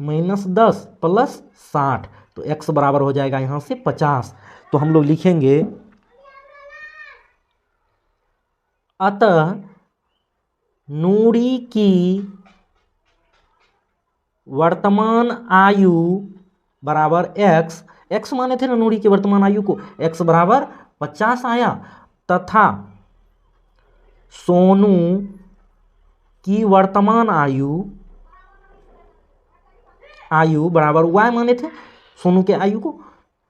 -10 प्लस 60। तो x बराबर हो जाएगा यहाँ से 50। तो हम लोग लिखेंगे अतः नूरी की वर्तमान आयु बराबर x माने थे ना नूरी की वर्तमान आयु को, x बराबर 50 आया, तथा सोनू की वर्तमान आयु बराबर y माने थे सोनू के आयु को,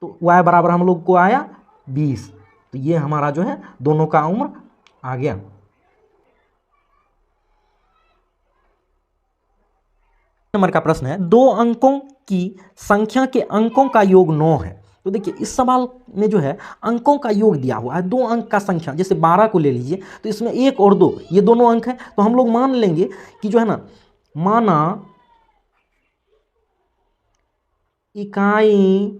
तो y बराबर हम लोग को आया 20। तो ये हमारा जो है दोनों का उम्र आ गया। नंबर का प्रश्न है, 2 अंकों की संख्या के अंकों का योग 9 है। तो देखिए इस सवाल में जो है अंकों का योग दिया हुआ है, 2 अंक का संख्या, जैसे 12 को ले लीजिए तो इसमें 1 और 2 ये दोनों अंक हैं। तो हम लोग मान लेंगे कि जो है ना, माना इकाई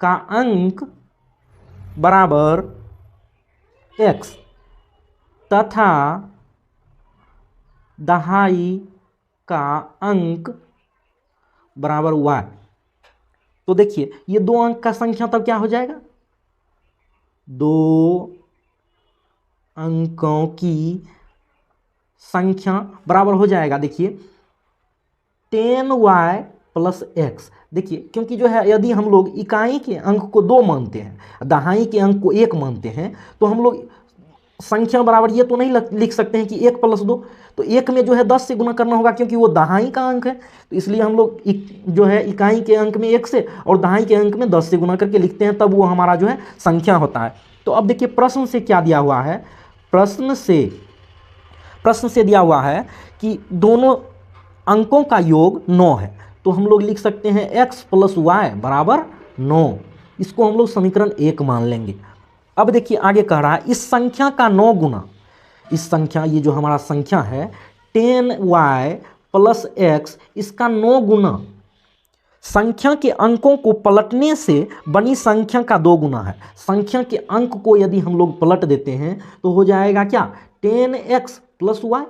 का अंक बराबर x तथा दहाई का अंक बराबर y। तो देखिए ये 2 अंक का संख्या तब क्या हो जाएगा, 2 अंकों की संख्या बराबर हो जाएगा, देखिए 10y प्लस x। देखिए क्योंकि जो है यदि हम लोग इकाई के अंक को 2 मानते हैं, दहाई के अंक को 1 मानते हैं, तो हम लोग संख्या बराबर ये तो नहीं लिख सकते हैं कि 1 प्लस 2। तो 1 में जो है 10 से गुना करना होगा क्योंकि वो दहाई का अंक है। तो इसलिए हम लोग जो है इकाई के अंक में 1 से और दहाई के अंक में 10 से गुना करके लिखते हैं, तब वो हमारा जो है संख्या होता है। तो अब देखिए प्रश्न से क्या दिया हुआ है, प्रश्न से दिया हुआ है कि दोनों अंकों का योग 9 है। तो हम लोग लिख सकते हैं x प्लस वाई बराबर 9। इसको हम लोग समीकरण 1 मान लेंगे। अब देखिए आगे कह रहा है इस संख्या का 9 गुना, इस संख्या, ये जो हमारा संख्या है 10y प्लस x, इसका 9 गुना संख्या के अंकों को पलटने से बनी संख्या का 2 गुना है। संख्या के अंक को यदि हम लोग पलट देते हैं तो हो जाएगा क्या, 10x प्लस वाई।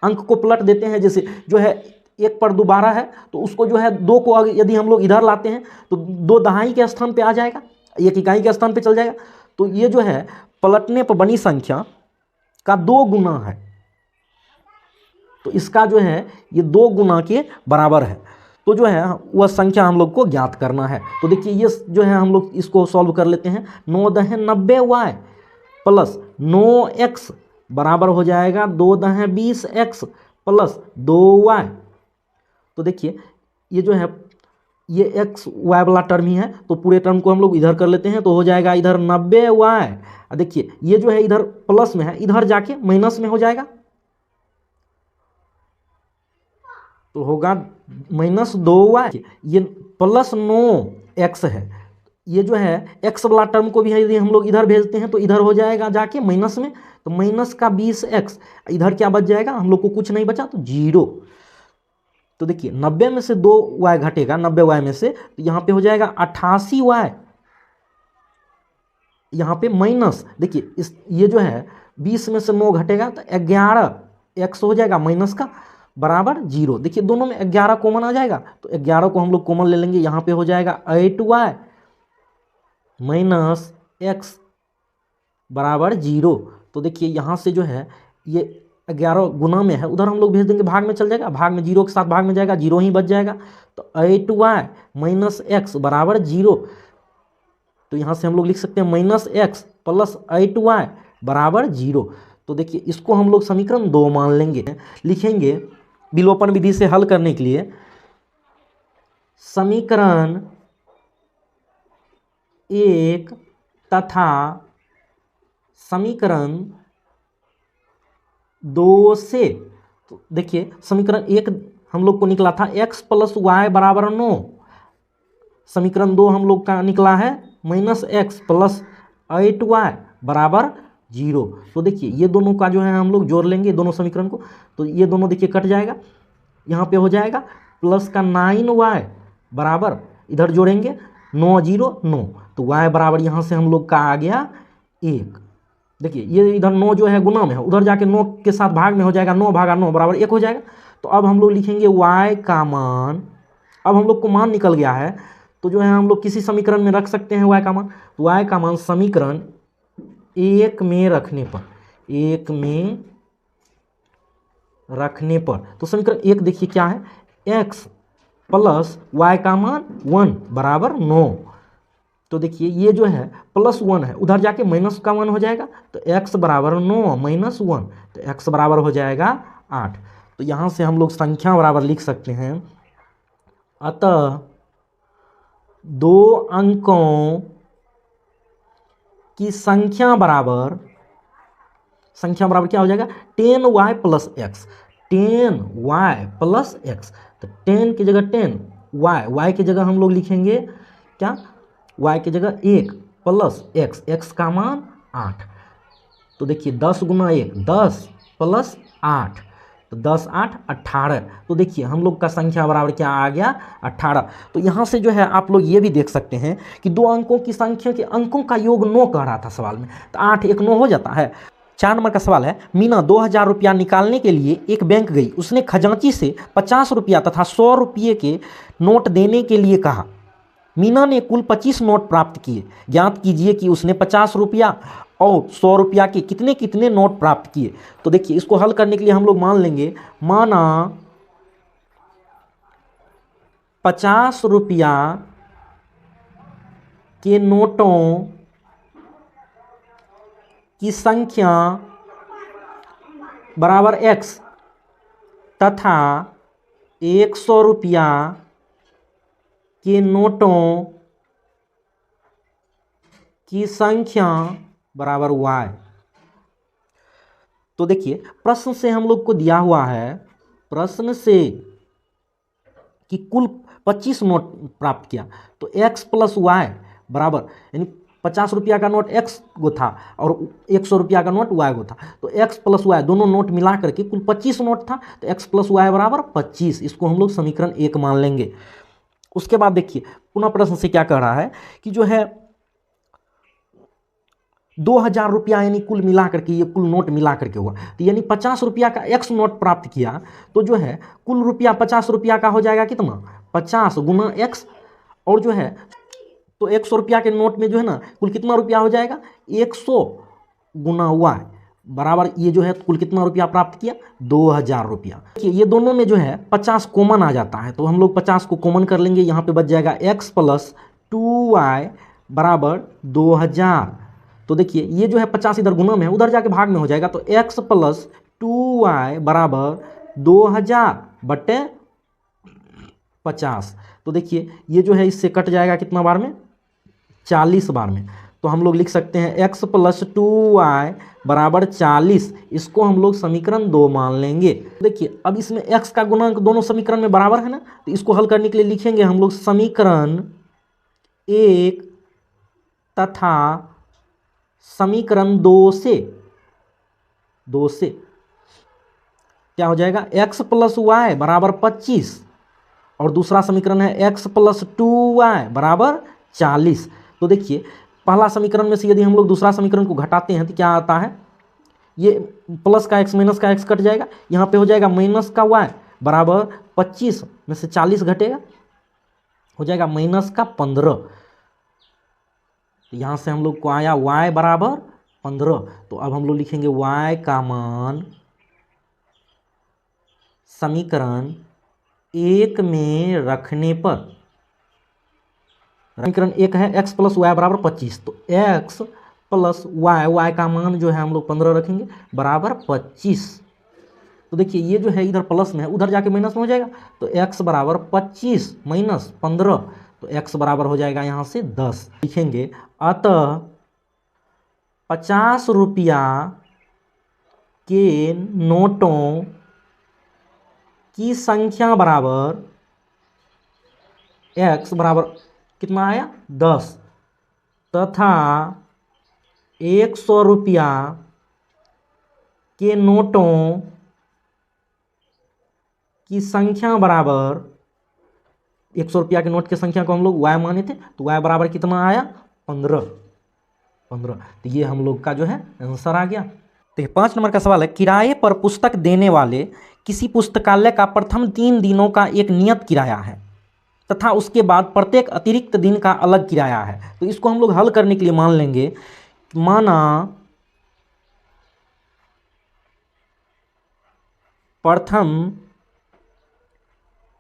अंक को पलट देते हैं, जैसे जो है 1 पर 2 12 है, तो उसको जो है 2 को यदि हम लोग इधर लाते हैं तो 2 दहाई के स्थान पे आ जाएगा, 1 इकाई के स्थान पे चल जाएगा। तो ये जो है पलटने पर बनी संख्या का 2 गुना है। तो इसका जो है ये 2 गुना के बराबर है। तो जो है वह संख्या हम लोग को ज्ञात करना है। तो देखिए ये जो है हम लोग इसको सॉल्व कर लेते हैं। 9 दहें 90y प्लस 9x बराबर हो जाएगा 2 दहें 20x प्लस 2y। तो देखिए ये जो है ये x y वाला टर्म ही है, तो पूरे टर्म को हम लोग इधर कर लेते हैं, तो हो जाएगा इधर 90y। देखिए ये जो है इधर प्लस में है, इधर जाके माइनस में हो जाएगा, तो होगा -2y। ये प्लस 9x है, ये जो है x वाला टर्म को भी यदि हम लोग इधर भेजते हैं तो इधर हो जाएगा जाके माइनस में, तो माइनस का 20x, इधर क्या बच जाएगा, हम लोग को कुछ नहीं बचा तो 0। तो देखिए 90 में से 2y घटेगा, 90y में से, तो यहाँ पे हो जाएगा 88y। यहाँ पे माइनस, देखिए इस ये जो है 20 में से 9 घटेगा तो 11x हो जाएगा माइनस का बराबर 0। देखिए दोनों में 11 कॉमन आ जाएगा, तो 11 को हम लोग कॉमन ले लेंगे, यहाँ पे हो जाएगा 8y माइनस x बराबर 0। तो देखिए यहाँ से जो है ये 11 गुना में है, उधर हम लोग भेज देंगे, भाग में चल जाएगा, भाग में 0 के साथ भाग में जाएगा, 0 ही बच जाएगा। तो 8y माइनस x बराबर 0। तो यहाँ से हम लोग लिख सकते हैं -x प्लस 8y बराबर 0। तो देखिए इसको हम लोग समीकरण 2 मान लेंगे। लिखेंगे विलोपन विधि से हल करने के लिए, समीकरण 1 तथा समीकरण 2 से, तो देखिए समीकरण 1 हम लोग को निकला था x प्लस वाई बराबर 9, समीकरण 2 हम लोग का निकला है -x प्लस 8y बराबर 0। तो देखिए ये दोनों का जो है हम लोग जोड़ लेंगे दोनों समीकरण को, तो ये दोनों देखिए कट जाएगा, यहाँ पे हो जाएगा प्लस का 9y बराबर, इधर जोड़ेंगे 9 0 9, तो y बराबर यहाँ से हम लोग का आ गया 1। देखिए ये इधर 9 जो है गुना में है, उधर जाके 9 के साथ भाग में हो जाएगा, 9 भागा 9 बराबर 1 हो जाएगा। तो अब हम लोग लिखेंगे y का मान, अब हम लोग को मान निकल गया है, तो जो है हम लोग किसी समीकरण में रख सकते हैं y का मान, तो y का मान समीकरण 1 में रखने पर, 1 में रखने पर, तो समीकरण 1 देखिए क्या है, x प्लस y का मान 1 बराबर 9। तो देखिए ये जो है प्लस 1 है, उधर जाके माइनस का 1 हो जाएगा, तो x बराबर 9 माइनस 1, तो x बराबर हो जाएगा 8। तो यहाँ से हम लोग संख्या बराबर लिख सकते हैं, अतः 2 अंकों की संख्या बराबर क्या हो जाएगा, 10y plus x, 10y plus x, तो 10 की जगह 10, y की जगह हम लोग लिखेंगे क्या, y की जगह 1 प्लस x, x का मान 8। तो देखिए 10 गुना 1 10 प्लस 8, तो 10 8 18। तो देखिए हम लोग का संख्या बराबर क्या आ गया, 18। तो यहाँ से जो है आप लोग ये भी देख सकते हैं कि 2 अंकों की संख्या के अंकों का योग 9 कह रहा था सवाल में, तो 8 1 9 हो जाता है। 4 नंबर का सवाल है, मीना 2000 रुपया निकालने के लिए एक बैंक गई, उसने खजांची से 50 रुपया तथा 100 रुपये के नोट देने के लिए कहा। मीना ने कुल 25 नोट प्राप्त किए, ज्ञात कीजिए कि उसने 50 रुपया और 100 रुपया के कितने कितने नोट प्राप्त किए। तो देखिए इसको हल करने के लिए हम लोग मान लेंगे, माना 50 रुपया के नोटों की संख्या बराबर x तथा 100 रुपया के नोटों की संख्या बराबर y। तो देखिए प्रश्न से हम लोग को दिया हुआ है, प्रश्न से कि कुल 25 नोट प्राप्त किया, तो x प्लस वाई बराबर, यानी 50 रुपया का नोट x गो था और 100 रुपया का नोट y गो था, तो x प्लस वाई दोनों नोट मिला करके कुल 25 नोट था, तो x प्लस वाई बराबर 25, इसको हम लोग समीकरण 1 मान लेंगे। उसके बाद देखिए पुनः प्रश्न से क्या कह रहा है कि जो है 2000 रुपया यानी कुल मिला करके, ये कुल नोट मिला करके हुआ, तो यानी 50 रुपया का x नोट प्राप्त किया, तो जो है कुल रुपया 50 रुपया का हो जाएगा कितना, 50 गुना x, और जो है तो 100 रुपया के नोट में जो है ना कुल कितना रुपया हो जाएगा, 100 गुना y बराबर, ये जो है कुल कितना रुपया प्राप्त किया, 2000 रुपया। देखिए ये दोनों में जो है 50 कॉमन आ जाता है, तो हम लोग 50 को कॉमन कर लेंगे, यहाँ पे बच जाएगा x प्लस 2y बराबर 2000। तो देखिए ये जो है 50 इधर गुना में है, उधर जाके भाग में हो जाएगा, तो x प्लस 2y बराबर 2000 बटे 50। तो देखिए ये जो है इससे कट जाएगा कितना बार में, 40 बार में। तो हम लोग लिख सकते हैं x प्लस 2y बराबर 40, इसको हम लोग समीकरण 2 मान लेंगे। देखिए अब इसमें x का गुणांक दोनों समीकरण में बराबर है ना, तो इसको हल करने के लिए लिखेंगे हम लोग समीकरण 1 तथा समीकरण 2 से क्या हो जाएगा, x प्लस वाई बराबर 25, और दूसरा समीकरण है x प्लस 2y बराबर 40। तो देखिए पहला समीकरण में से यदि हम लोग दूसरा समीकरण को घटाते हैं तो क्या आता है, ये प्लस का x माइनस का x कट जाएगा, यहाँ पे हो जाएगा माइनस का y बराबर 25 में से 40 घटेगा, हो जाएगा माइनस का 15। तो यहाँ से हम लोग को आया y बराबर 15। तो अब हम लोग लिखेंगे y का मान समीकरण 1 में रखने पर, समीकरण 1 है x प्लस वाई बराबर 25, तो x प्लस वाई का मान जो है हम लोग 15 रखेंगे बराबर 25। तो देखिए ये जो है इधर प्लस में है, उधर जाके माइनस में हो जाएगा, तो x बराबर 25 माइनस 15, तो x बराबर हो जाएगा यहाँ से 10। लिखेंगे अतः ₹50 के नोटों की संख्या बराबर x बराबर कितना आया 10 तथा ₹100 के नोटों की संख्या बराबर ₹100 के नोट की संख्या को हम लोग y माने थे, तो y बराबर कितना आया 15। तो ये हम लोग का जो है आंसर आ गया। तो 5 नंबर का सवाल है, किराए पर पुस्तक देने वाले किसी पुस्तकालय का प्रथम 3 दिनों का एक नियत किराया है तथा उसके बाद प्रत्येक अतिरिक्त दिन का अलग किराया है। तो इसको हम लोग हल करने के लिए मान लेंगे, माना प्रथम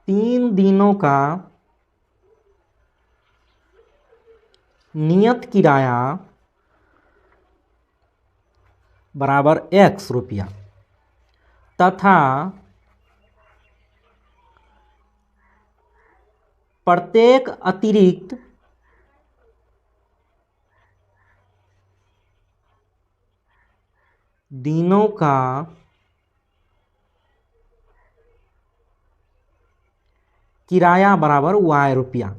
3 दिनों का नियत किराया बराबर x रुपया तथा प्रत्येक अतिरिक्त दिनों का किराया बराबर y रुपया।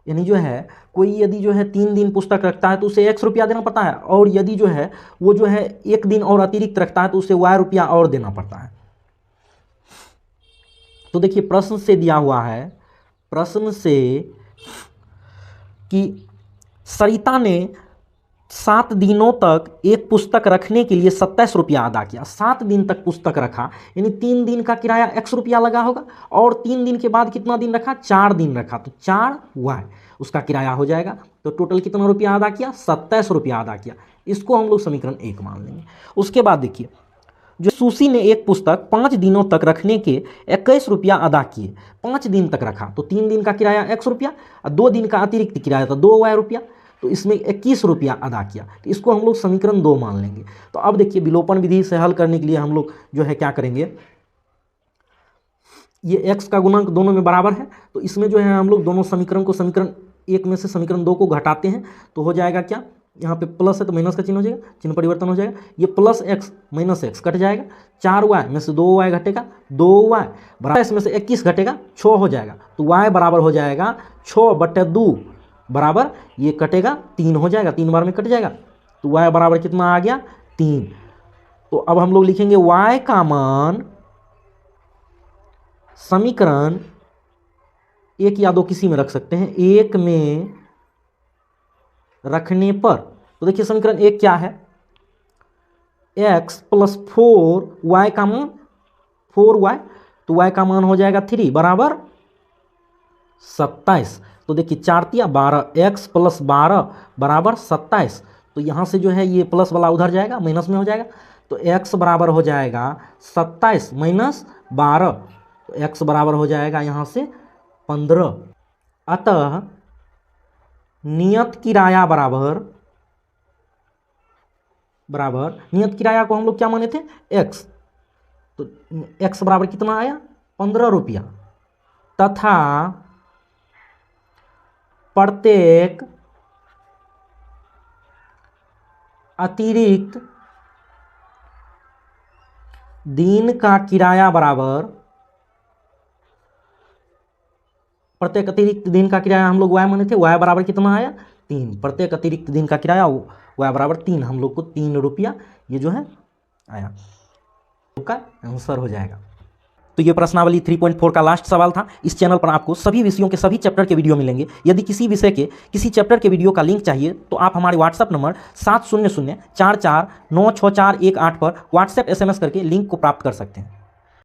यानी जो है कोई यदि जो है 3 दिन पुस्तक रखता है तो उसे x रुपया देना पड़ता है, और यदि जो है वो जो है 1 दिन और अतिरिक्त रखता है तो उसे y रुपया और देना पड़ता है। तो देखिए प्रश्न से दिया हुआ है, प्रश्न से कि सरिता ने 7 दिनों तक एक पुस्तक रखने के लिए 27 रुपया अदा किया। 7 दिन तक पुस्तक रखा, यानी 3 दिन का किराया x रुपया लगा होगा, और 3 दिन के बाद कितना दिन रखा 4 दिन रखा, तो 4y उसका किराया हो जाएगा। तो टोटल कितना रुपया अदा किया 27 रुपया अदा किया। इसको हम लोग समीकरण 1 मान लेंगे। उसके बाद देखिए, जो सुशी ने एक पुस्तक 5 दिनों तक रखने के 21 रुपया अदा किए, 5 दिन तक रखा तो 3 दिन का किराया x रुपया और 2 दिन का अतिरिक्त किराया था 2y रुपया, तो इसमें 21 रुपया अदा किया। तो इसको हम लोग समीकरण 2 मान लेंगे। तो अब देखिए विलोपन विधि से हल करने के लिए हम लोग जो है क्या करेंगे, ये x का गुणांक दोनों में बराबर है, तो इसमें जो है हम लोग दोनों समीकरण को समीकरण 1 में से समीकरण 2 को घटाते हैं, तो हो जाएगा क्या, यहाँ पे प्लस है तो माइनस का चिन्ह हो जाएगा, चिन्ह परिवर्तन हो जाएगा, ये plus x minus x cut जाएगा, 4y में से 2y घटेगा, 2y बराबर इसमें से 21 घटेगा 6 हो जाएगा, तो y बराबर हो जाएगा 6/2 बराबर ये कटेगा 3 हो जाएगा, 3 बार में कट जाएगा, तो y बराबर कितना आ गया 3। तो अब हम लोग लिखेंगे y का मान समीकरण 1 या 2 किसी में रख सकते हैं, 1 में रखने पर, तो देखिए समीकरण 1 क्या है, x + 4y का मान 4y, तो y का मान हो जाएगा 3 बराबर 27। तो देखिए 4 × 12, x + 12 बराबर 27। तो यहाँ से जो है ये प्लस वाला उधर जाएगा, माइनस में हो जाएगा, तो x बराबर हो जाएगा 27 - 12, तो x बराबर हो जाएगा यहाँ से 15। अतः नियत किराया बराबर नियत किराया को हम लोग क्या माने थे x, तो x बराबर कितना आया 15 रुपया तथा प्रत्येक अतिरिक्त दिन का किराया बराबर, प्रत्येक अतिरिक्त दिन का किराया हम लोग y माने थे, y बराबर कितना आया 3, प्रत्येक अतिरिक्त दिन का किराया y बराबर 3, हम लोग को 3 रुपया ये जो है आया, का आंसर हो जाएगा। तो ये प्रश्नावली 3.4 का लास्ट सवाल था। इस चैनल पर आपको सभी विषयों के सभी चैप्टर के वीडियो मिलेंगे। यदि किसी विषय के किसी चैप्टर के वीडियो का लिंक चाहिए तो आप हमारे व्हाट्सएप नंबर 700449641 पर व्हाट्सएप SMS करके लिंक को प्राप्त कर सकते हैं।